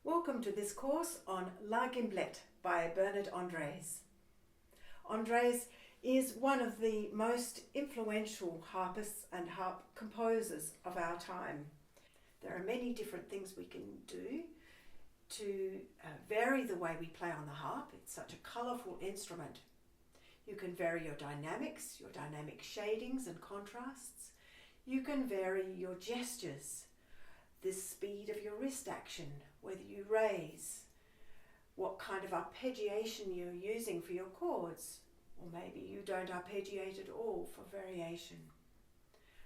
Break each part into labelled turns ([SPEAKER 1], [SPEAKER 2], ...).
[SPEAKER 1] Welcome to this course on La Gimblette by Course Andrès. Andrès is one of the most influential harpists and harp composers of our time. There are many different things we can do to vary the way we play on the harp. It's such a colourful instrument. You can vary your dynamics, your dynamic shadings and contrasts. You can vary your gestures, the speed of your wrist action, whether you raise, what kind of arpeggiation you're using for your chords, or maybe you don't arpeggiate at all for variation,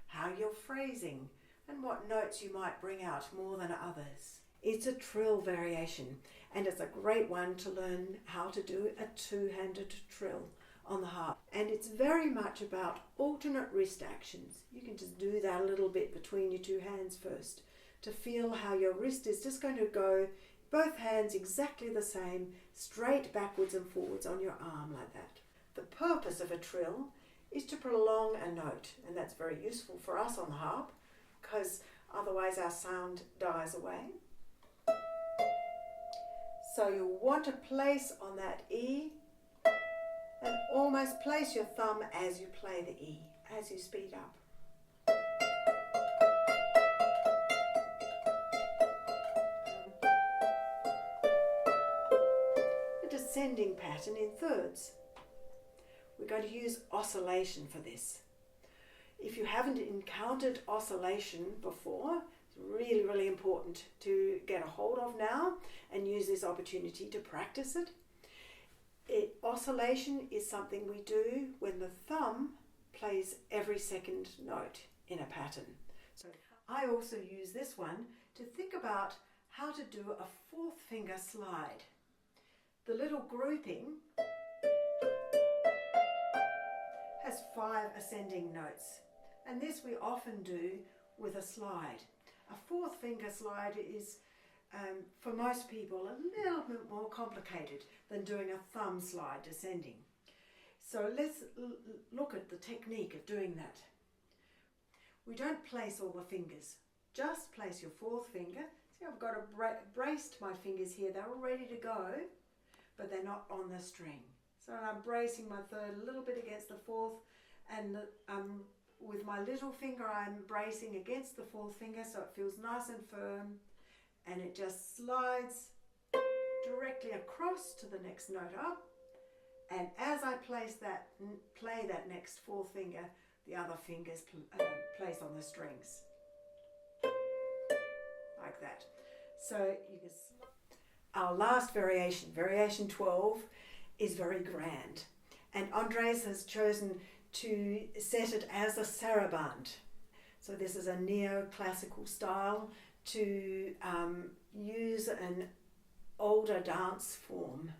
[SPEAKER 1] how you're phrasing, and what notes you might bring out more than others. It's a trill variation, and it's a great one to learn how to do a two-handed trill on the harp. And it's very much about alternate wrist actions. You can just do that a little bit between your two hands first, to feel how your wrist is just going to go, both hands exactly the same, straight backwards and forwards on your arm like that. The purpose of a trill is to prolong a note, and that's very useful for us on the harp, because otherwise our sound dies away. So you'll want to place on that E, and almost place your thumb as you play the E, as you speed up. Descending pattern in thirds. We're going to use oscillation for this. If you haven't encountered oscillation before, it's really important to get a hold of now and use this opportunity to practice it. Oscillation is something we do when the thumb plays every second note in a pattern. So I also use this one to think about how to do a fourth finger slide. The little grouping has 5 ascending notes, and this we often do with a slide. A fourth finger slide is, for most people, a little bit more complicated than doing a thumb slide descending. So let's look at the technique of doing that. We don't place all the fingers, just place your fourth finger. See, I've got braced my fingers here, they're all ready to go, but they're not on the string. So I'm bracing my third a little bit against the fourth, and with my little finger I'm bracing against the fourth finger so it feels nice and firm, and it just slides directly across to the next note up, and as I play that next fourth finger, the other fingers place on the strings, like that. So you can. Our last variation, variation 12, is very grand, and Andrès has chosen to set it as a sarabande. So this is a neoclassical style to use an older dance form